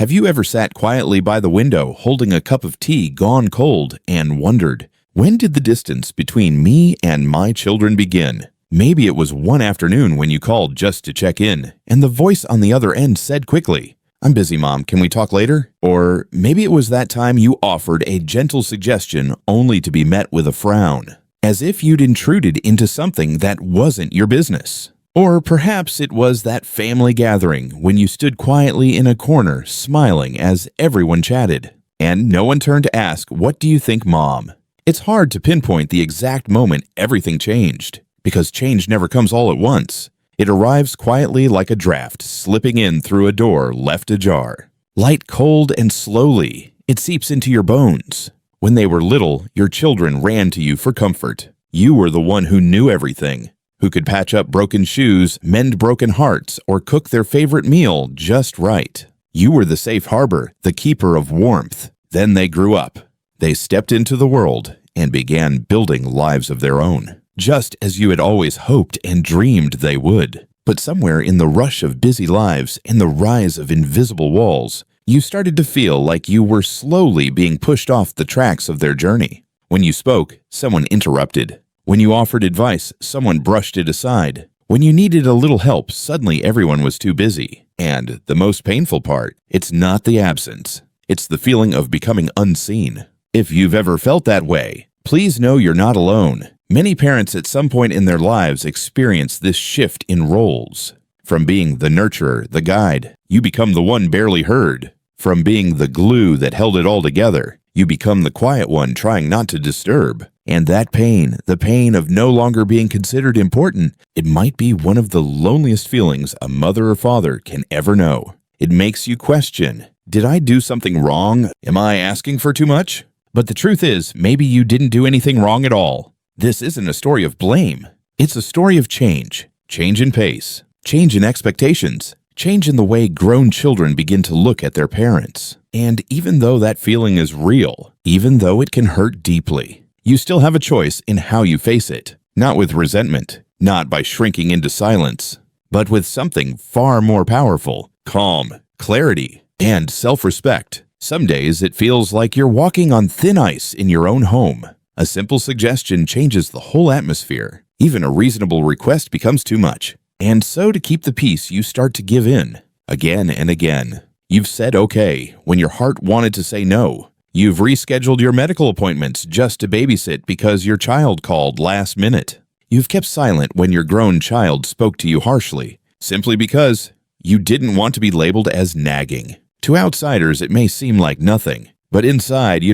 Have you ever sat quietly by the window holding a cup of tea gone cold and wondered, when did the distance between me and my children begin? Maybe it was one afternoon when you called just to check in, and the voice on the other end said quickly, "I'm busy, Mom, can we talk later?" Or maybe it was that time you offered a gentle suggestion only to be met with a frown, as if you'd intruded into something that wasn't your business. Or perhaps it was that family gathering when you stood quietly in a corner smiling as everyone chatted, and no one turned to ask, "What do you think, Mom?" It's hard to pinpoint the exact moment everything changed, because change never comes all at once. It arrives quietly like a draft slipping in through a door left ajar. Light, cold, and slowly, it seeps into your bones. When they were little, your children ran to you for comfort. You were the one who knew everything, who could patch up broken shoes, mend broken hearts, or cook their favorite meal just right. You were the safe harbor, the keeper of warmth. Then they grew up. They stepped into the world and began building lives of their own, just as you had always hoped and dreamed they would. But somewhere in the rush of busy lives and the rise of invisible walls, you started to feel like you were slowly being pushed off the tracks of their journey. When you spoke, someone interrupted. When you offered advice, someone brushed it aside. When you needed a little help, suddenly everyone was too busy. And the most painful part, it's not the absence. It's the feeling of becoming unseen. If you've ever felt that way, please know you're not alone. Many parents at some point in their lives experience this shift in roles. From being the nurturer, the guide, you become the one barely heard. From being the glue that held it all together, you become the quiet one trying not to disturb. And that pain, the pain of no longer being considered important, it might be one of the loneliest feelings a mother or father can ever know. It makes you question, did I do something wrong? Am I asking for too much? But the truth is, maybe you didn't do anything wrong at all. This isn't a story of blame. It's a story of change. Change in pace. Change in expectations. Change in the way grown children begin to look at their parents. And even though that feeling is real, even though it can hurt deeply, you still have a choice in how you face it. Not with resentment, not by shrinking into silence, but with something far more powerful: calm, clarity, and self-respect. Some days it feels like you're walking on thin ice in your own home. A simple suggestion changes the whole atmosphere. Even a reasonable request becomes too much. And so to keep the peace, you start to give in. Again and again. You've said okay when your heart wanted to say no. You've rescheduled your medical appointments just to babysit because your child called last minute. You've kept silent when your grown child spoke to you harshly, simply because you didn't want to be labeled as nagging. To outsiders, it may seem like nothing, but inside,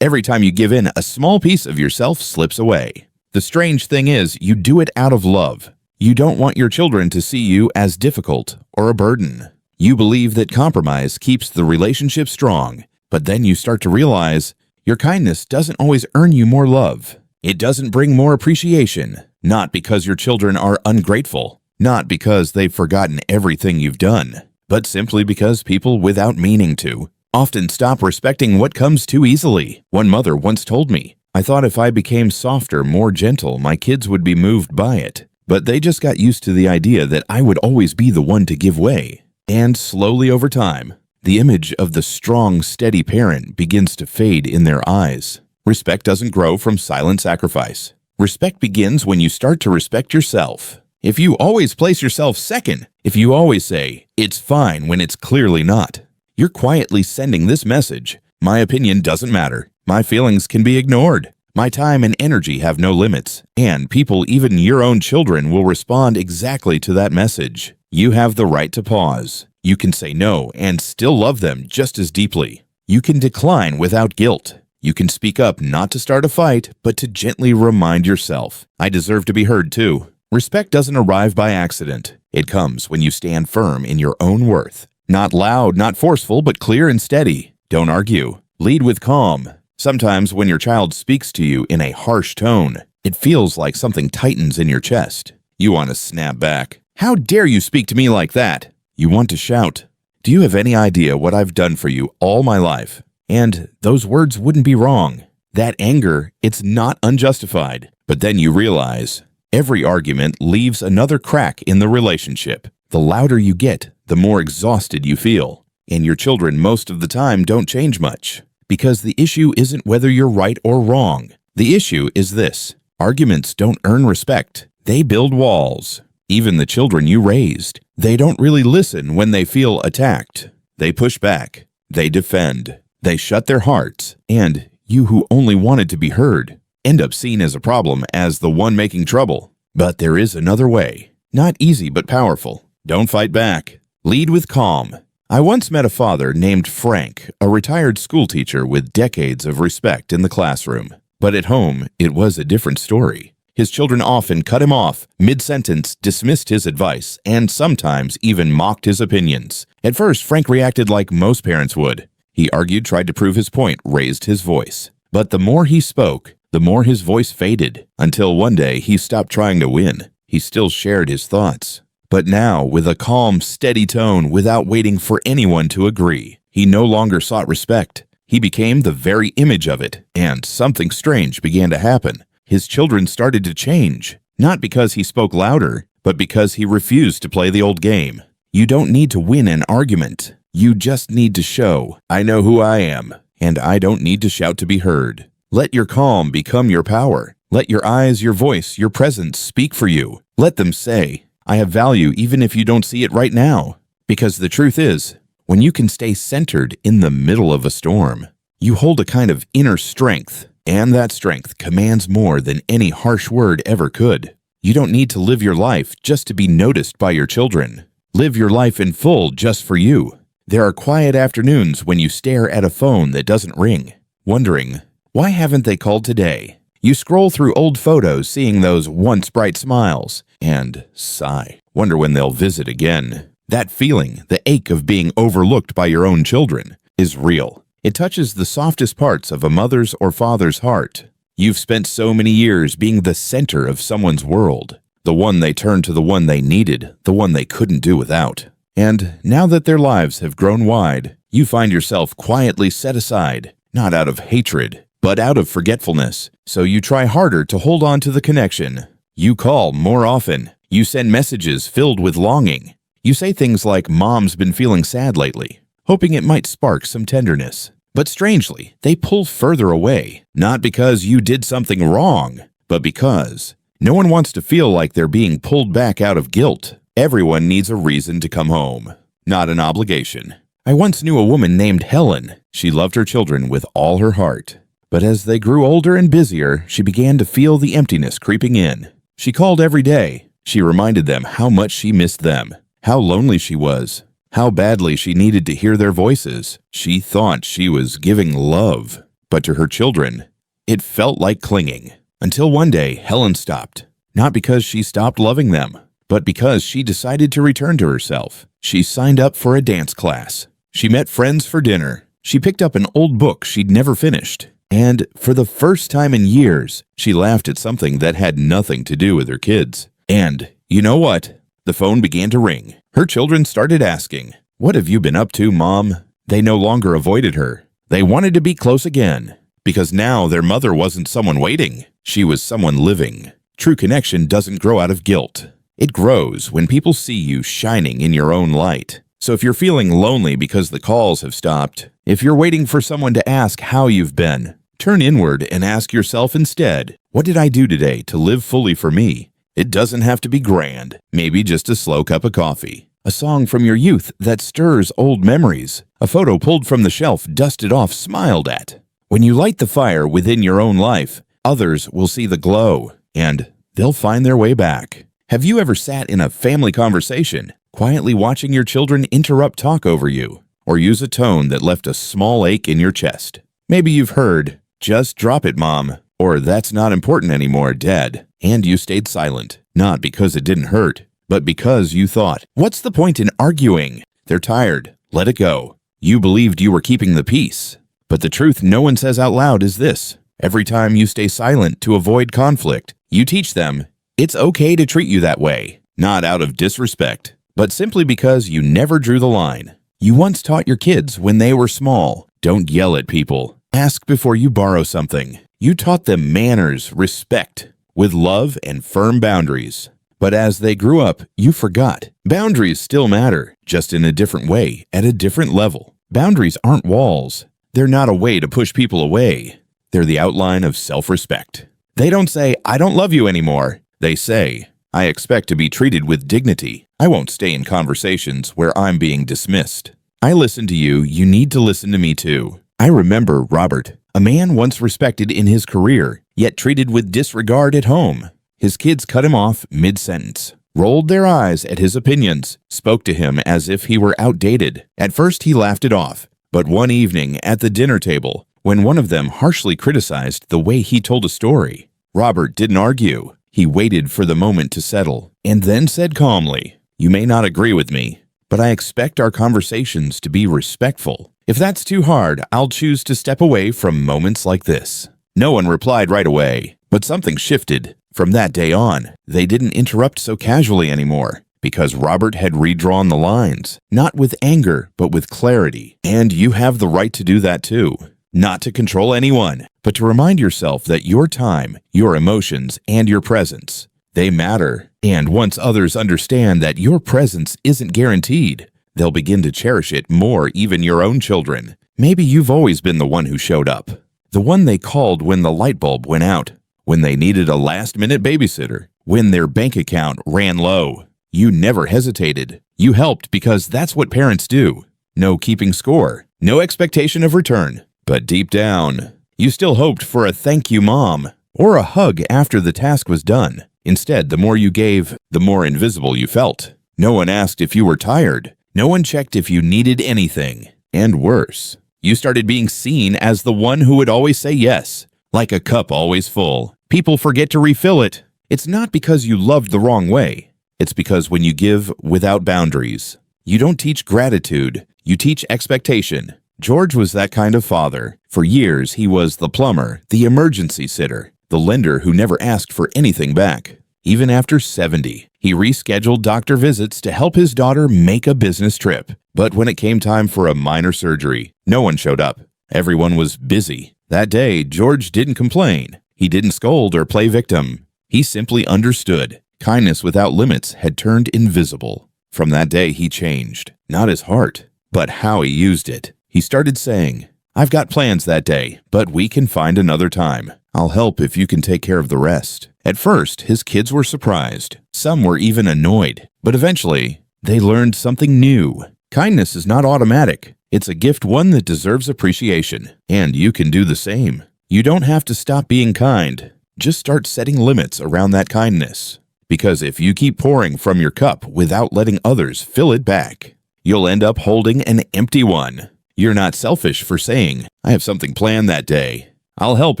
every time you give in, a small piece of yourself slips away. The strange thing is, you do it out of love. You don't want your children to see you as difficult or a burden. You believe that compromise keeps the relationship strong, but then you start to realize your kindness doesn't always earn you more love. It doesn't bring more appreciation, not because your children are ungrateful, not because they've forgotten everything you've done, but simply because people, without meaning to, often stop respecting what comes too easily. One mother once told me, "I thought if I became softer, more gentle, my kids would be moved by it. But they just got used to the idea that I would always be the one to give way." And slowly over time, the image of the strong, steady parent begins to fade in their eyes. Respect doesn't grow from silent sacrifice. Respect begins when you start to respect yourself. If you always place yourself second, if you always say, "It's fine," when it's clearly not, you're quietly sending this message: my opinion doesn't matter. My feelings can be ignored. My time and energy have no limits. And people, even your own children, will respond exactly to that message. You have the right to pause. You can say no and still love them just as deeply. You can decline without guilt. You can speak up not to start a fight, but to gently remind yourself, "I deserve to be heard too." Respect doesn't arrive by accident. It comes when you stand firm in your own worth. Not loud, not forceful, but clear and steady. Don't argue. Lead with calm. Sometimes when your child speaks to you in a harsh tone, it feels like something tightens in your chest. You want to snap back. "How dare you speak to me like that?" You want to shout, "Do you have any idea what I've done for you all my life?" And those words wouldn't be wrong. That anger, it's not unjustified. But then you realize, every argument leaves another crack in the relationship. The louder you get, the more exhausted you feel. And your children most of the time don't change much. Because the issue isn't whether you're right or wrong. The issue is this: arguments don't earn respect. They build walls. Even the children you raised, they don't really listen when they feel attacked. They push back. They defend. They shut their hearts. And you who only wanted to be heard end up seen as a problem, as the one making trouble. But there is another way. Not easy but powerful. Don't fight back. Lead with calm. I once met a father named Frank, a retired schoolteacher with decades of respect in the classroom. But at home, it was a different story. His children often cut him off, mid-sentence, dismissed his advice, and sometimes even mocked his opinions. At first, Frank reacted like most parents would. He argued, tried to prove his point, raised his voice. But the more he spoke, the more his voice faded, until one day he stopped trying to win. He still shared his thoughts. But now, with a calm, steady tone, without waiting for anyone to agree, he no longer sought respect. He became the very image of it, and something strange began to happen. His children started to change, not because he spoke louder, but because he refused to play the old game. You don't need to win an argument. You just need to show, I know who I am, and I don't need to shout to be heard. Let your calm become your power. Let your eyes, your voice, your presence speak for you. Let them say, I have value even if you don't see it right now. Because the truth is, when you can stay centered in the middle of a storm, you hold a kind of inner strength, and that strength commands more than any harsh word ever could. You don't need to live your life just to be noticed by your children. Live your life in full just for you. There are quiet afternoons when you stare at a phone that doesn't ring, wondering, why haven't they called today? You scroll through old photos seeing those once bright smiles, and sigh, wonder when they'll visit again. That feeling, the ache of being overlooked by your own children, is real. It touches the softest parts of a mother's or father's heart. You've spent so many years being the center of someone's world, the one they turned to, the one they needed, the one they couldn't do without. And now that their lives have grown wide, you find yourself quietly set aside, not out of hatred, but out of forgetfulness. So you try harder to hold on to the connection. You call more often. You send messages filled with longing. You say things like, Mom's been feeling sad lately, hoping it might spark some tenderness. But strangely, they pull further away, not because you did something wrong, but because no one wants to feel like they're being pulled back out of guilt. Everyone needs a reason to come home, not an obligation. I once knew a woman named Helen. She loved her children with all her heart. But as they grew older and busier, she began to feel the emptiness creeping in. She called every day. She reminded them how much she missed them, how lonely she was, how badly she needed to hear their voices. She thought she was giving love, but to her children, it felt like clinging. Until one day, Helen stopped. Not because she stopped loving them, but because she decided to return to herself. She signed up for a dance class. She met friends for dinner. She picked up an old book she'd never finished. And for the first time in years, she laughed at something that had nothing to do with her kids. And you know what? The phone began to ring. Her children started asking, "What have you been up to, Mom?" They no longer avoided her. They wanted to be close again. Because now their mother wasn't someone waiting. She was someone living. True connection doesn't grow out of guilt. It grows when people see you shining in your own light. So if you're feeling lonely because the calls have stopped, if you're waiting for someone to ask how you've been, turn inward and ask yourself instead, what did I do today to live fully for me? It doesn't have to be grand. Maybe just a slow cup of coffee. A song from your youth that stirs old memories. A photo pulled from the shelf, dusted off, smiled at. When you light the fire within your own life, others will see the glow, and they'll find their way back. Have you ever sat in a family conversation, quietly watching your children interrupt talk over you, or use a tone that left a small ache in your chest? Maybe you've heard, "Just drop it, Mom," or "That's not important anymore, Dad," and you stayed silent, not because it didn't hurt, but because you thought, what's the point in arguing? They're tired. Let it go. You believed you were keeping the peace. But the truth no one says out loud is this. Every time you stay silent to avoid conflict, you teach them it's okay to treat you that way, not out of disrespect, but simply because you never drew the line. You once taught your kids when they were small, don't yell at people. Ask before you borrow something. You taught them manners, respect, with love and firm boundaries. But as they grew up, you forgot. Boundaries still matter, just in a different way, at a different level. Boundaries aren't walls. They're not a way to push people away. They're the outline of self-respect. They don't say, "I don't love you anymore." They say, "I expect to be treated with dignity. I won't stay in conversations where I'm being dismissed. I listen to you, you need to listen to me too." I remember Robert, a man once respected in his career, yet treated with disregard at home. His kids cut him off mid-sentence, rolled their eyes at his opinions, spoke to him as if he were outdated. At first he laughed it off, but one evening at the dinner table, when one of them harshly criticized the way he told a story, Robert didn't argue. He waited for the moment to settle, and then said calmly, "You may not agree with me, but I expect our conversations to be respectful. If that's too hard, I'll choose to step away from moments like this." No one replied right away, but something shifted. From that day on, they didn't interrupt so casually anymore, because Robert had redrawn the lines, not with anger, but with clarity. And you have the right to do that too. Not to control anyone, but to remind yourself that your time, your emotions, and your presence, they matter. And once others understand that your presence isn't guaranteed, they'll begin to cherish it more, even your own children. Maybe you've always been the one who showed up, the one they called when the light bulb went out, when they needed a last-minute babysitter, when their bank account ran low. You never hesitated. You helped because that's what parents do. No keeping score, no expectation of return. But deep down, you still hoped for a "thank you, Mom," or a hug after the task was done. Instead, the more you gave, the more invisible you felt. No one asked if you were tired. No one checked if you needed anything. And worse, you started being seen as the one who would always say yes, like a cup always full. People forget to refill it. It's not because you loved the wrong way. It's because when you give without boundaries, you don't teach gratitude, you teach expectation. George was that kind of father. For years, he was the plumber, the emergency sitter, the lender who never asked for anything back. Even after 70, he rescheduled doctor visits to help his daughter make a business trip. But when it came time for a minor surgery, no one showed up. Everyone was busy. That day, George didn't complain. He didn't scold or play victim. He simply understood. Kindness without limits had turned invisible. From that day, he changed. Not his heart, but how he used it. He started saying, "I've got plans that day, but we can find another time. I'll help if you can take care of the rest." At first, his kids were surprised. Some were even annoyed. But eventually, they learned something new. Kindness is not automatic. It's a gift, one that deserves appreciation. And you can do the same. You don't have to stop being kind. Just start setting limits around that kindness. Because if you keep pouring from your cup without letting others fill it back, you'll end up holding an empty one. You're not selfish for saying, "I have something planned that day. I'll help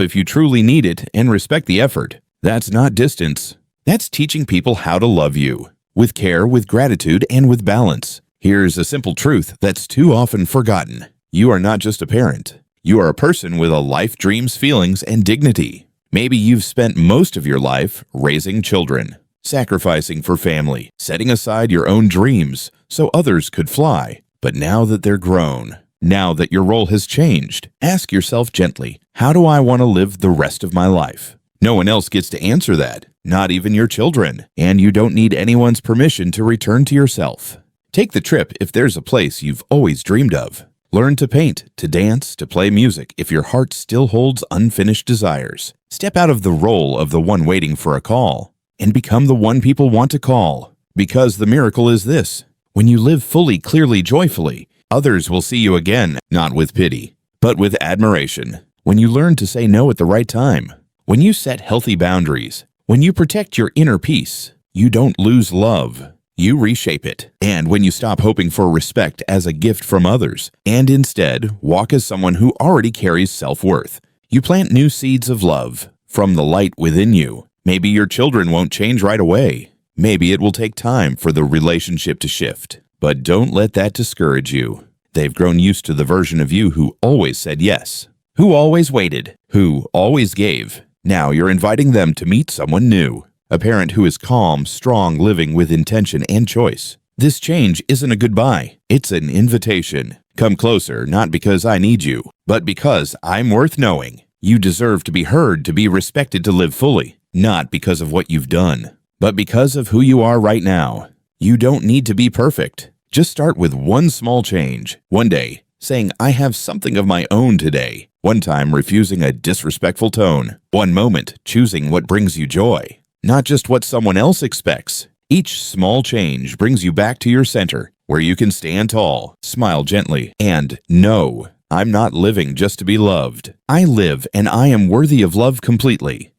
if you truly need it and respect the effort." That's not distance. That's teaching people how to love you. With care, with gratitude, and with balance. Here's a simple truth that's too often forgotten. You are not just a parent. You are a person with a life, dreams, feelings, and dignity. Maybe you've spent most of your life raising children, sacrificing for family, setting aside your own dreams so others could fly. But now that they're grown, now that your role has changed, ask yourself gently, how do I want to live the rest of my life? No one else gets to answer that, not even your children, and you don't need anyone's permission to return to yourself. Take the trip if there's a place you've always dreamed of. Learn to paint, to dance, to play music if your heart still holds unfinished desires. Step out of the role of the one waiting for a call and become the one people want to call. Because the miracle is this: when you live fully, clearly, joyfully, others will see you again, not with pity, but with admiration. When you learn to say no at the right time, when you set healthy boundaries, when you protect your inner peace, you don't lose love. You reshape it. And when you stop hoping for respect as a gift from others, and instead walk as someone who already carries self-worth, you plant new seeds of love from the light within you. Maybe your children won't change right away. Maybe it will take time for the relationship to shift. But don't let that discourage you. They've grown used to the version of you who always said yes, who always waited, who always gave. Now you're inviting them to meet someone new, a parent who is calm, strong, living with intention and choice. This change isn't a goodbye, it's an invitation. Come closer, not because I need you, but because I'm worth knowing. You deserve to be heard, to be respected, to live fully, not because of what you've done, But because of who you are right now, you don't need to be perfect. Just start with one small change. One day, saying, I have something of my own today. One time, refusing a disrespectful tone. One moment, choosing what brings you joy, not just what someone else expects. Each small change brings you back to your center, where you can stand tall, smile gently, and know, I'm not living just to be loved. I live and I am worthy of love completely.